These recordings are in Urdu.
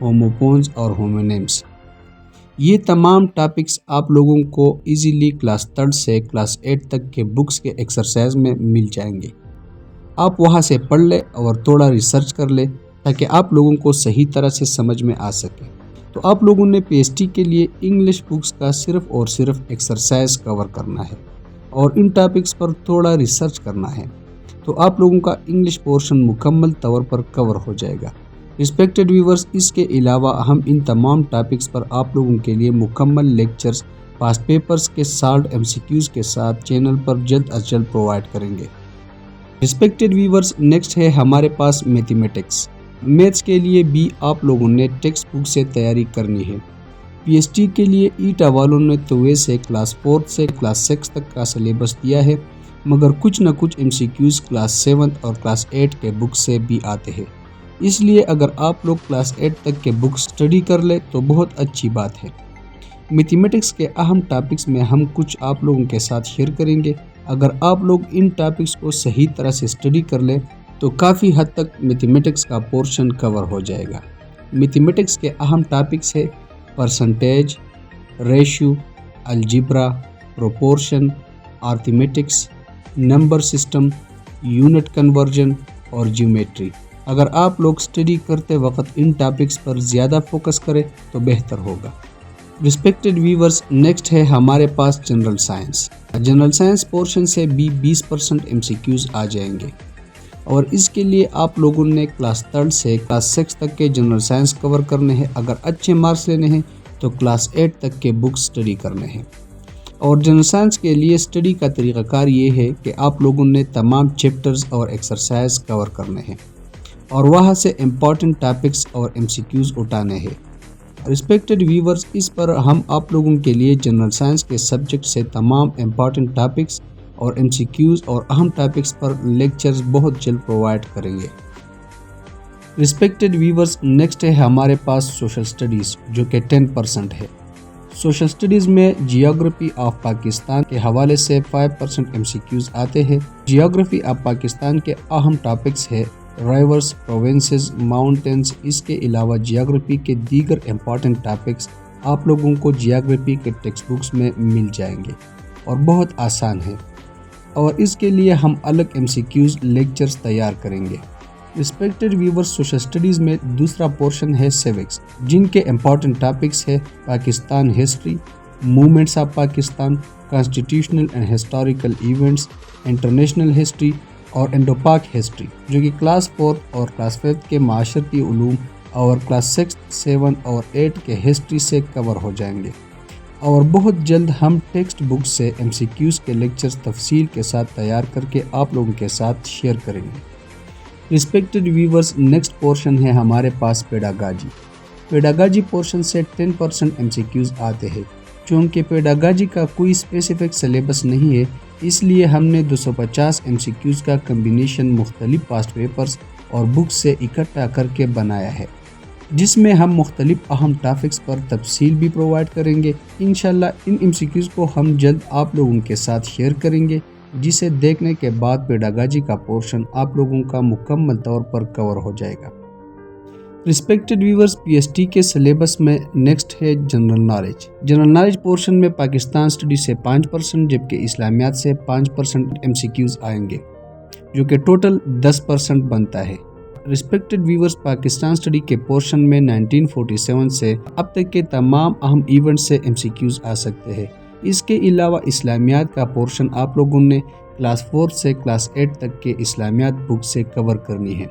ہوموفونز اور ہومونیمز۔ یہ تمام ٹاپکس آپ لوگوں کو ایزیلی کلاس 3 سے کلاس 8 تک کے بکس کے ایکسرسائز میں مل جائیں گے۔ آپ وہاں سے پڑھ لیں اور تھوڑا ریسرچ کر لیں تاکہ آپ لوگوں کو صحیح طرح سے سمجھ میں آ سکے۔ تو آپ لوگوں نے پی ایچ ڈی کے لیے انگلش بکس کا صرف اور صرف ایکسرسائز کور کرنا ہے اور ان ٹاپکس پر تھوڑا ریسرچ کرنا ہے، تو آپ لوگوں کا انگلش پورشن مکمل طور پر کور ہو جائے گا۔ رسپیکٹڈ ویورز، اس کے علاوہ ہم ان تمام ٹاپکس پر آپ لوگوں کے لیے مکمل لیکچرز پاسٹ پیپرز کے سالڈ ایم سی کیوز کے ساتھ چینل پر جلد از جلد پرووائڈ کریں گے۔ رسپیکٹڈ ویورز، نیکسٹ ہے ہمارے پاس میتھمیٹکس۔ میتھس کے لیے بھی آپ لوگوں نے ٹیکسٹ بک سے تیاری کرنی ہے۔ پی ایچ ڈی کے لیے ایٹا والوں نے تو ویسے کلاس 4 سے کلاس 6 تک کا سلیبس دیا ہے، مگر کچھ نہ کچھ ایم سی کیوز کلاس 7 اور کلاس 8 کے بک سے بھی آتے ہیں۔ اس لیے اگر آپ لوگ کلاس 8 تک کے بک سٹڈی کر لیں تو بہت اچھی بات ہے۔ میتھمیٹکس کے اہم ٹاپکس میں ہم کچھ آپ لوگوں کے ساتھ شیئر کریں گے۔ اگر آپ لوگ ان ٹاپکس کو صحیح طرح سے سٹڈی کر لیں تو کافی حد تک میتھمیٹکس کا پورشن کور ہو جائے گا۔ میتھمیٹکس کے اہم ٹاپکس ہے percentage, ratio, algebra, proportion, arithmetics, number system, unit conversion اور جیومیٹری۔ اگر آپ لوگ سٹڈی کرتے وقت ان ٹاپکس پر زیادہ فوکس کریں تو بہتر ہوگا۔ رسپیکٹڈ ویورز، نیکسٹ ہے ہمارے پاس general science. General science portion سے بھی 20% ایم سی کیوز آ جائیں گے، اور اس کے لیے آپ لوگوں نے کلاس 3 سے کلاس 6 تک کے جنرل سائنس کور کرنے ہیں۔ اگر اچھے مارکس لینے ہیں تو کلاس 8 تک کے بکس سٹڈی کرنے ہیں۔ اور جنرل سائنس کے لیے سٹڈی کا طریقہ کار یہ ہے کہ آپ لوگوں نے تمام چیپٹرز اور ایکسرسائز کور کرنے ہیں اور وہاں سے امپورٹنٹ ٹاپکس اور ایم سی کیوز اٹھانے ہیں۔ رسپیکٹڈ ویورز، اس پر ہم آپ لوگوں کے لیے جنرل سائنس کے سبجیکٹ سے تمام امپورٹنٹ ٹاپکس اور ایم سی کیوز اور اہم ٹاپکس پر لیکچرز بہت جلد پرووائڈ کریں گے۔ رسپیکٹڈ ویورز، نیکسٹ ہے ہمارے پاس سوشل سٹڈیز، جو کہ 10% ہے۔ سوشل سٹڈیز میں جیوگرافی آف پاکستان کے حوالے سے 5% ایم سی کیوز آتے ہیں۔ جیوگرافی آف پاکستان کے اہم ٹاپکس ہے ریورز، پروونسز، ماؤنٹینز۔ اس کے علاوہ جیوگرافی کے دیگر امپورٹنٹ ٹاپکس آپ لوگوں کو جیوگرافی کے ٹیکسٹ بکس میں مل جائیں گے اور بہت آسان ہے، اور اس کے لیے ہم الگ ایم سی کیوز لیکچرز تیار کریں گے۔ رسپیکٹڈ ویورز، سوشل سٹڈیز میں دوسرا پورشن ہے سیوکس، جن کے امپورٹنٹ ٹاپکس ہے Pakistan history, movements of Pakistan, constitutional and historical events, international history اور انڈو پاک ہسٹری، جو کہ کلاس 4 اور کلاس 5 کے معاشرتی علوم اور کلاس 6، 7 اور 8 کے ہسٹری سے کور ہو جائیں گے۔ اور بہت جلد ہم ٹیکسٹ بک سے ایم سی کیوز کے لیکچرز تفصیل کے ساتھ تیار کر کے آپ لوگوں کے ساتھ شیئر کریں گے۔ رسپیکٹڈ ویورز، نیکسٹ پورشن ہے ہمارے پاس پیڈاگاجی۔ پیڈاگاجی پورشن سے 10% ایم سی کیوز آتے ہیں۔ چونکہ پیڈاگاجی کا کوئی اسپیسیفک سلیبس نہیں ہے، اس لیے ہم نے 250 ایم سی کیوز کا کمبینیشن مختلف پاسٹ پیپرز اور بکس سے اکٹھا کر کے بنایا ہے، جس میں ہم مختلف اہم ٹاپکس پر تفصیل بھی پرووائڈ کریں گے۔ انشاءاللہ ان ایم سی کیوز کو ہم جلد آپ لوگوں کے ساتھ شیئر کریں گے، جسے دیکھنے کے بعد پیڈاگاجی کا پورشن آپ لوگوں کا مکمل طور پر کور ہو جائے گا۔ Respected viewers, P H D کے سلیبس میں نیکسٹ ہے general knowledge. General knowledge portion میں پاکستان سٹڈی سے 5%، جبکہ اسلامیات سے 5% ایم سی کیوز آئیں گے، جو کہ ٹوٹل 10% بنتا ہے۔ رسپیکٹڈ ویورز، پاکستان سٹڈی کے پورشن میں 1947 سے اب تک کے تمام اہم ایونٹ سے ایم سی کیوز آ سکتے ہیں۔ اس کے علاوہ اسلامیات کا پورشن آپ لوگوں نے کلاس 4 سے کلاس 8 تک کے اسلامیات بک سے کور کرنی ہے۔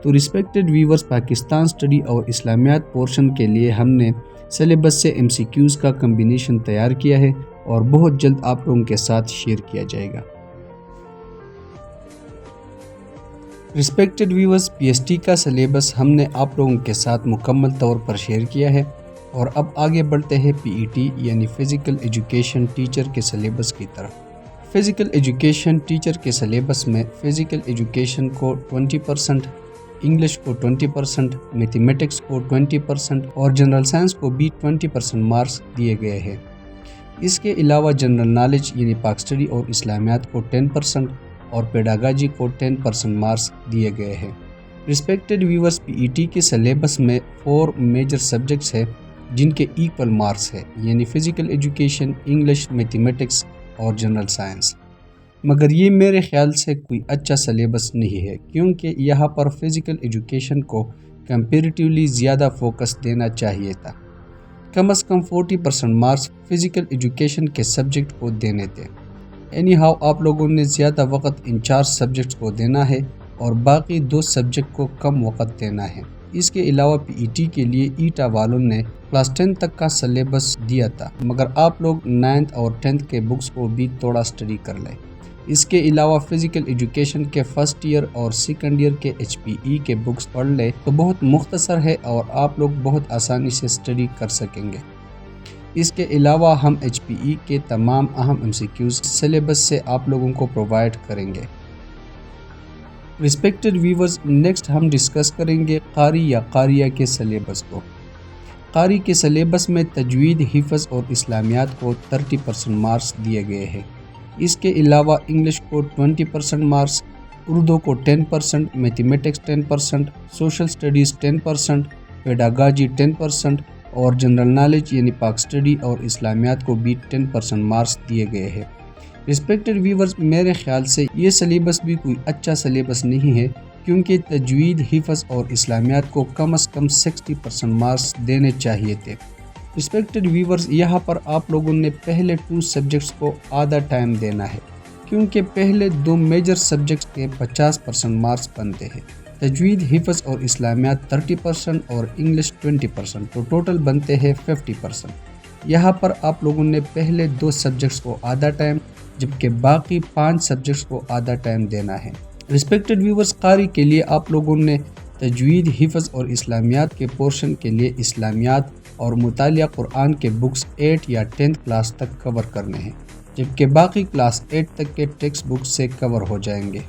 تو رسپیکٹڈ ویورز، پاکستان سٹڈی اور اسلامیات پورشن کے لیے ہم نے سلیبس سے ایم سی کیوز کا کمبینیشن تیار کیا ہے اور بہت جلد آپ لوگوں کے ساتھ شیئر کیا جائے گا۔ Respected viewers, P H D کا سلیبس ہم نے آپ لوگوں کے ساتھ مکمل طور پر شیئر کیا ہے، اور اب آگے بڑھتے ہیں پی ای ٹی یعنی فزیکل ایجوکیشن ٹیچر کے سلیبس کی طرف۔ فزیکل ایجوکیشن ٹیچر کے سلیبس میں فزیکل ایجوکیشن کو 20%، انگلش کو 20%، میتھمیٹکس کو 20% اور جنرل سائنس کو بھی 20% مارکس دیے گئے ہیں۔ اس کے علاوہ جنرل نالج یعنی پاک سٹڈی اور اسلامیات کو 10% اور پیڈاگاجی کو 10% مارکس دیے گئے ہیں۔ رسپیکٹڈ ویورز PET کے سلیبس میں 4 میجر سبجیکٹس ہیں جن کے ایکول مارکس ہے، یعنی فزیکل ایجوکیشن، انگلش، میتھمیٹکس اور جنرل سائنس۔ مگر یہ میرے خیال سے کوئی اچھا سلیبس نہیں ہے، کیونکہ یہاں پر فزیکل ایجوکیشن کو کمپیریٹیولی زیادہ فوکس دینا چاہیے تھا۔ کم از کم 40% مارکس فزیکل ایجوکیشن کے سبجیکٹ کو دینے تھے۔ اینی ہاؤ آپ لوگوں نے زیادہ وقت ان 4 سبجیکٹس کو دینا ہے اور باقی 2 سبجیکٹ کو کم وقت دینا ہے۔ اس کے علاوہ PET کے لیے ایٹا والوں نے کلاس 10 تک کا سلیبس دیا تھا، مگر آپ لوگ 9th اور 10th کے بکس کو بھی تھوڑا اسٹڈی کر لیں۔ اس کے علاوہ فزیکل ایجوکیشن کے فرسٹ ایئر اور سیکنڈ ایئر کے HPE کے بکس پڑھ لیں تو بہت مختصر ہے اور آپ لوگ بہت آسانی سے اسٹڈی کر سکیں گے۔ اس کے علاوہ ہم HPE کے تمام اہم MCQs سلیبس سے آپ لوگوں کو پرووائڈ کریں گے۔ رسپیکٹڈ ویورز، نیکسٹ ہم ڈسکس کریں گے قاری یا قاریہ کے سلیبس کو۔ قاری کے سلیبس میں تجوید، حفظ اور اسلامیات کو 30% مارکس دیے گئے ہیں۔ اس کے علاوہ انگلش کو 20% مارکس، اردو کو 10%، میتھمیٹکس 10%، سوشل اسٹڈیز 10%، پیڈاگاجی 10% اور جنرل نالج یعنی پاک اسٹڈی اور اسلامیات کو بھی 10% مارکس دیے گئے ہیں۔ رسپیکٹڈ ویورز، میرے خیال سے یہ سلیبس بھی کوئی اچھا سلیبس نہیں ہے، کیونکہ تجوید، حفظ اور اسلامیات کو کم از کم 60% مارکس دینے چاہیے تھے۔ رسپیکٹڈ ویورز، یہاں پر آپ لوگوں نے پہلے 2 سبجیکٹس کو آدھا ٹائم دینا ہے، کیونکہ پہلے 2 میجر سبجیکٹس کے 50% مارکس بنتے ہیں۔ تجوید، حفظ اور اسلامیات 30% اور انگلش 20%، تو ٹوٹل بنتے ہیں 50%۔ یہاں پر آپ لوگوں نے پہلے 2 سبجیکٹس کو آدھا ٹائم جبکہ باقی 5 سبجیکٹس کو آدھا ٹائم دینا ہے۔ رسپیکٹڈ ویورز، قاری کے لیے آپ لوگوں نے تجوید، حفظ اور اسلامیات کے پورشن کے لیے اسلامیات اور مطالعہ قرآن کے بکس 8 یا 10th کلاس تک کور کرنے ہیں، جبکہ باقی کلاس 8 تک کے ٹیکسٹ بکس سے کور ہو جائیں گے۔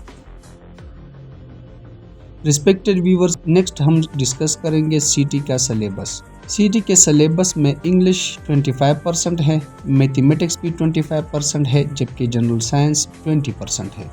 رسپیکٹڈ ویورز، نیکسٹ ہم ڈسکس کریں گے CT کا سلیبس۔ CT کے سلیبس میں انگلش 25% ہے، میتھمیٹکس بھی 25% ہے، جبکہ جنرل سائنس 20% ہے۔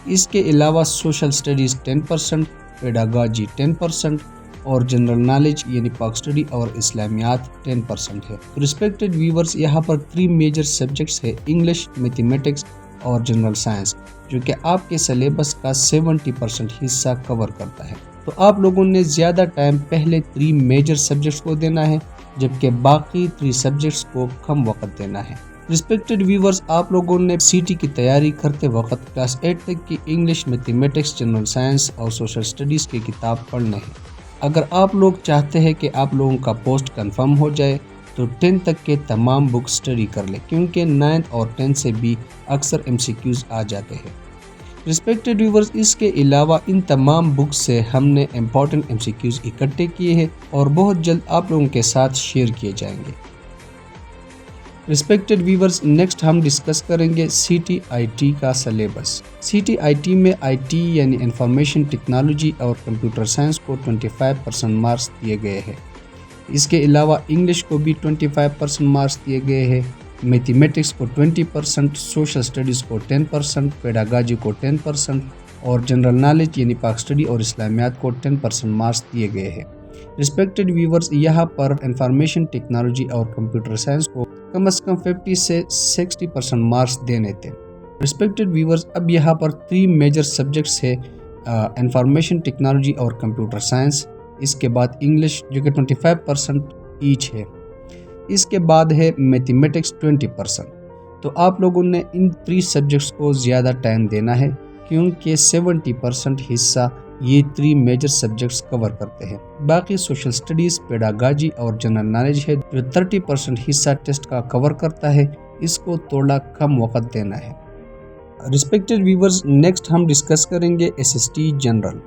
اس کے علاوہ سوشل اسٹڈیز 10%، پیڈاگاجی 10% اور جنرل نالج یعنی پاک اسٹڈی اور اسلامیات 10% ہے۔ رسپیکٹڈ ویورز، یہاں پر 3 میجر سبجیکٹس ہے، انگلش، میتھمیٹکس اور جنرل سائنس، جو کہ آپ کے سلیبس کا 70% حصہ کور کرتا ہے۔ تو آپ لوگوں نے زیادہ ٹائم پہلے 3 میجر سبجیکٹس کو دینا ہے، جبکہ باقی 3 سبجیکٹس کو کم وقت دینا ہے۔ رسپیکٹڈ ویورز، آپ لوگوں نے CT کی تیاری کرتے وقت کلاس 8 تک کی انگلش، میتھمیٹکس، جنرل سائنس اور سوشل اسٹڈیز کی کتاب پڑھنے ہیں۔ اگر آپ لوگ چاہتے ہیں کہ آپ لوگوں کا پوسٹ کنفرم ہو جائے تو 10 تک کے تمام بکس اسٹڈی کر لیں، کیونکہ 9th اور 10th سے بھی اکثر MCQs آ جاتے ہیں۔ رسپیکٹڈ ویورز، اس کے علاوہ ان تمام بکس سے ہم نے امپورٹنٹ MCQs اکٹھے کیے ہیں اور بہت جلد آپ لوگوں کے ساتھ شیئر کیے جائیں گے۔ رسپیکٹڈ ویورز، نیکسٹ ہم ڈسکس کریں گے CT/IT کا سلیبس۔ CT/IT میں IT یعنی انفارمیشن ٹیکنالوجی اور کمپیوٹر سائنس کو 25% مارکس دیے گئے ہیں۔ اس کے علاوہ انگلش کو بھی 25% مارکس دیے گئے ہیں، میتھمیٹکس کو 20%، سوشل اسٹڈیز کو 10%، پیڈاگاجی کو 10% اور جنرل نالج یعنی پاک اسٹڈی اور اسلامیات کو 10% مارکس دیے گئے ہیں۔ رسپیکٹڈ ویورز، یہاں پر انفارمیشن ٹیکنالوجی اور کمپیوٹر سائنس کو کم از کم 50 سے 60% مارکس دینے تھے۔ رسپیکٹڈ ویورز، اب یہاں پر 3 میجر سبجیکٹس ہے، انفارمیشن ٹیکنالوجی اور کمپیوٹر سائنس، اس کے بعد انگلش جو کہ 25% ایچ ہے، اس کے بعد ہے میتھمیٹکس 20%۔ تو آپ لوگوں نے ان 3 سبجیکٹس کو زیادہ ٹائم دینا ہے، کیونکہ 70% حصہ یہ 3 میجر سبجیکٹس کور کرتے ہیں۔ باقی سوشل اسٹڈیز، پیڈاگاجی اور جنرل نالج ہے جو 30% حصہ ٹیسٹ کا کور کرتا ہے، اس کو تھوڑا کم وقت دینا ہے۔ رسپیکٹڈ ویورز، نیکسٹ ہم ڈسکس کریں گے SST جنرل۔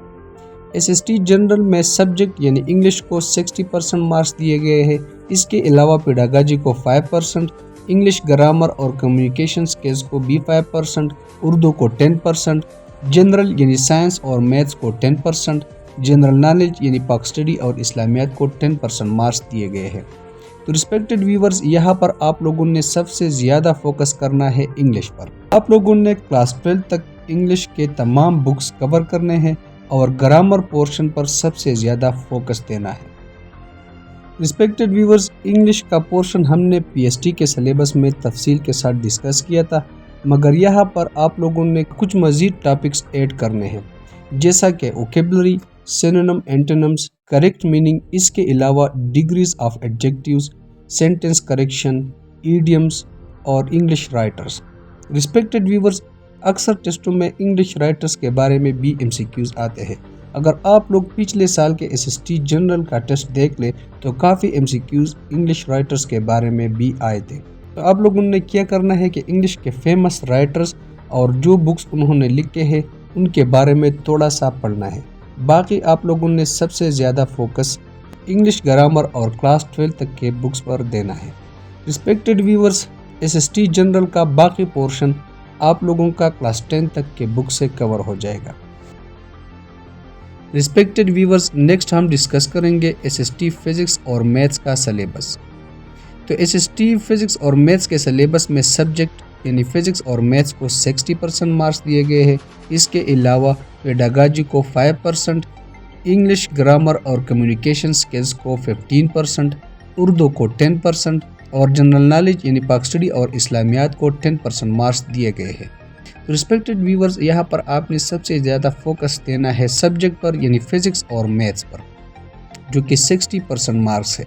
SST جنرل میں سبجیکٹ یعنی انگلش کو 60% مارکس دیے گئے ہیں، اس کے علاوہ پیڈاگاجی کو 5%، انگلش گرامر اور کمیونیکیشن سکلز کو بھی 5%، اردو کو 10%، جنرل یعنی سائنس اور میتھس کو 10%، جنرل نالج یعنی پاک اسٹڈی اور اسلامیات کو 10% مارکس دیے گئے ہیں۔ تو رسپیکٹڈ ویورز، یہاں پر آپ لوگوں نے سب سے زیادہ فوکس کرنا ہے انگلش پر۔ آپ لوگوں نے کلاس 12 تک انگلش کے تمام بکس کور کرنے ہیں، اور گرامر پورشن پر سب سے زیادہ فوکس دینا ہے۔ رسپیکٹڈ ویورز، انگلش کا پورشن ہم نے پی ایس ٹی کے سلیبس میں تفصیل کے ساتھ ڈسکس کیا تھا، مگر یہاں پر آپ لوگوں نے کچھ مزید ٹاپکس ایڈ کرنے ہیں، جیسا کہ ووکیبلری، سینونیم، اینٹونیمز، کریکٹ میننگ، اس کے علاوہ degrees of ایڈجیکٹیوز، sentence correction, idioms اور انگلش رائٹرز۔ رسپیکٹڈ ویورز، اکثر ٹیسٹوں میں انگلش رائٹرز کے بارے میں بھی ایم سی کیوز آتے ہیں۔ اگر آپ لوگ پچھلے سال کے ایس ایس ٹی جنرل کا ٹیسٹ دیکھ لیں تو کافی M C Qs English writers کے بارے میں بھی آئے تھے۔ تو آپ لوگوں نے کیا کرنا ہے کہ انگلش کے فیمس رائٹرز اور جو بکس انہوں نے لکھے ہیں ان کے بارے میں تھوڑا سا پڑھنا ہے۔ باقی آپ لوگوں نے سب سے زیادہ فوکس انگلش گرامر اور کلاس 12 تک کے بکس پر دینا ہے۔ Respected viewers, S S T general کا باقی پورشن آپ لوگوں کا کلاس 10 تک کے بک سے کور ہو جائے گا۔ رسپیکٹڈ ویورز، نیکسٹ ہم ڈسکس کریں گے ایس ایس ٹی فزکس اور میتھس کا سلیبس۔ تو ایس ایس ٹی فزکس اور میتھس کے سلیبس میں سبجیکٹ یعنی فزکس اور میتھس کو 60% مارکس دیے گئے ہیں۔ اس کے علاوہ پیڈاگاجی کو 5%، انگلش گرامر اور کمیونیکیشن سکلز کو 15%، اردو کو 10% اور جنرل نالج یعنی پاک اسٹڈی اور اسلامیات کو 10% مارکس دیے گئے ہیں۔ رسپیکٹڈ ویورز، یہاں پر آپ نے سب سے زیادہ فوکس دینا ہے سبجیکٹ پر یعنی فزکس اور میتھس پر، جو کہ 60% مارکس ہے،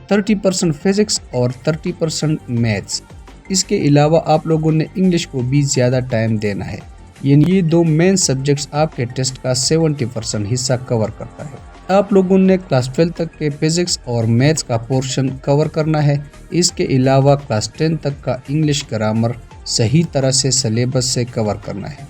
30% فزکس اور 30% میتھس۔ اس کے علاوہ آپ لوگوں نے انگلش کو بھی زیادہ ٹائم دینا ہے، یعنی یہ دو مین سبجیکٹس آپ کے ٹیسٹ کا 70% حصہ کور کرتا ہے۔ آپ لوگوں نے کلاس 12 تک کے فزکس اور میتھس کا پورشن کور کرنا ہے۔ اس کے علاوہ کلاس 10 تک کا انگلش گرامر صحیح طرح سے سلیبس سے کور کرنا ہے۔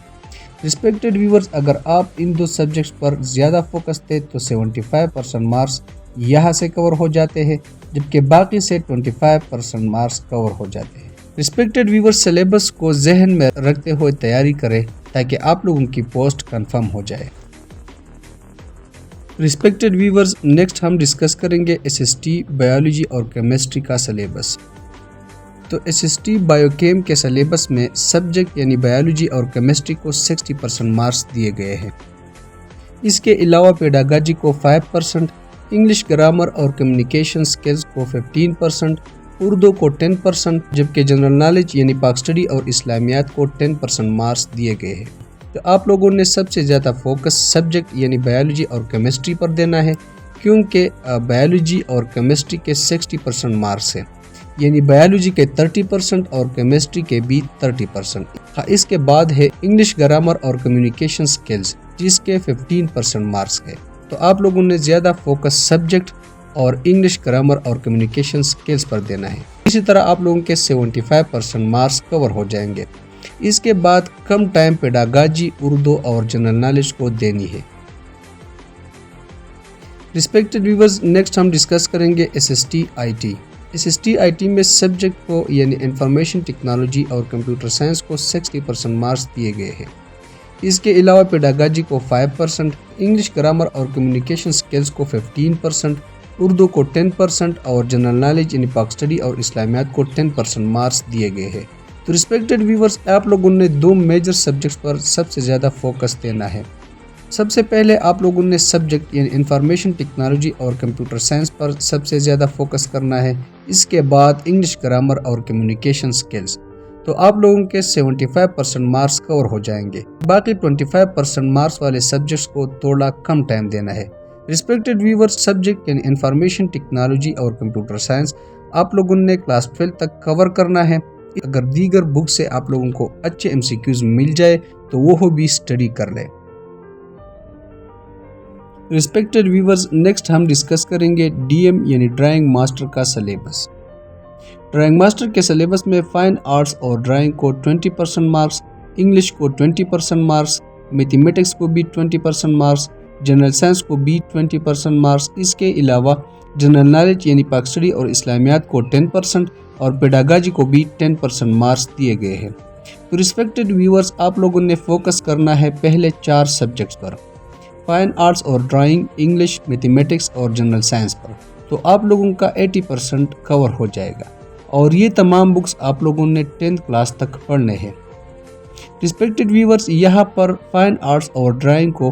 رسپیکٹڈ ویورز، اگر آپ ان دو سبجیکٹس پر زیادہ فوکس دیں تو 75% مارکس یہاں سے کور ہو جاتے ہیں، جبکہ باقی سے 25% مارکس کور ہو جاتے ہیں۔ رسپیکٹڈ ویورز، سلیبس کو ذہن میں رکھتے ہوئے تیاری کریں تاکہ آپ لوگوں کی پوسٹ کنفرم ہو جائے۔ رسپیکٹڈ ویورز، نیکسٹ ہم ڈسکس کریں گے ایس ایس ٹی بایولوجی اور کیمسٹری کا سلیبس۔ تو S S T bio came کے سلیبس میں سبجیکٹ یعنی بایولوجی اور کیمسٹری کو 60% مارکس دیے گئے ہیں۔ اس کے علاوہ پیڈاگاجی کو 5%، انگلش گرامر اور کمیونیکیشن سکلز کو 15%، اردو کو 10%، جبکہ جنرل نالج یعنی پاک اسٹڈی اور اسلامیات کو 10% مارکس دیے گئے ہیں۔ تو آپ لوگوں نے سب سے زیادہ فوکس سبجیکٹ یعنی بایولوجی اور کیمسٹری پر دینا ہے، کیونکہ بایولوجی اور کیمسٹری کے 60% مارکس ہیں، یعنی بایولوجی کے 30% اور کیمسٹری کے بھی 30%۔ اس کے بعد ہے انگلش گرامر اور کمیونیکیشن سکلز، جس کے 15% مارکس ہے۔ تو آپ لوگوں نے زیادہ فوکس سبجیکٹ اور انگلش گرامر اور کمیونیکیشن سکلز پر دینا ہے۔ اسی طرح آپ لوگوں کے 75% مارکس کور ہو جائیں گے۔ اس کے بعد کم ٹائم پیڈاگاجی، اردو اور جنرل نالج کو دینی ہے۔ رسپیکٹڈ ویورز، نیکسٹ ہم ڈسکس کریں گے S S T I T. S S T I T میں سبجیکٹ کو یعنی انفارمیشن ٹیکنالوجی اور کمپیوٹر سائنس کو 60% مارکس دیے گئے ہیں۔ اس کے علاوہ پیڈاگاجی کو 5%، انگلش گرامر اور کمیونیکیشن سکلز کو 15%، اردو کو 10% اور جنرل نالج یعنی پاک اسٹڈی اور اسلامیات کو 10% مارکس دیے گئے ہیں۔ تو رسپیکٹڈ ویورز، آپ لوگوں نے دو میجر سبجیکٹس پر سب سے زیادہ فوکس دینا ہے۔ سب سے پہلے آپ لوگوں نے سبجیکٹ یعنی انفارمیشن ٹیکنالوجی اور کمپیوٹر سائنس پر سب سے زیادہ فوکس کرنا ہے۔ اس کے بعد انگلش گرامر اور کمیونیکیشن سکلز۔ تو آپ لوگوں کے 75% مارکس کور ہو جائیں گے۔ باقی 25% مارکس والے سبجیکٹس کو تھوڑا کم ٹائم دینا ہے۔ رسپیکٹڈ ویورز، سبجیکٹ یعنی انفارمیشن ٹیکنالوجی اور کمپیوٹر سائنس آپ لوگوں نے کلاس 12 تک کور کرنا ہے۔ اگر دیگر بک سے آپ لوگوں کو اچھے ایم سی کیوز مل جائے تو وہ بھی اسٹڈی کر لیں۔ رسپیکٹڈ ویورز، نیکسٹ ہم ڈسکس کریں گے ڈی ایم یعنی ڈرائنگ ماسٹر کا سلیبس۔ ڈرائنگ ماسٹر کے سلیبس میں فائن آرٹس اور ڈرائنگ کو 20% مارکس، انگلش کو 20% مارکس، میتھمیٹکس کو بھی 20% مارکس، جنرل سائنس کو بھی 20% مارکس۔ اس کے علاوہ جنرل نالج یعنی پاک اسٹڈی اور اسلامیات کو 10% اور پیڈاگاجی کو بھی 10% مارکس دیے گئے ہیں۔ تو رسپیکٹڈ ویورز، آپ لوگوں نے فوکس کرنا ہے پہلے 4 سبجیکٹس پر، فائن آرٹس اور ڈرائنگ، انگلش، میتھمیٹکس اور جنرل سائنس پر۔ تو آپ لوگوں کا 80% کور ہو جائے گا، اور یہ تمام بکس آپ لوگوں نے 10th کلاس تک پڑھنے ہیں۔ رسپیکٹڈ ویورز، یہاں پر فائن آرٹس اور ڈرائنگ کو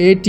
AT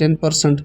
10%,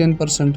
10%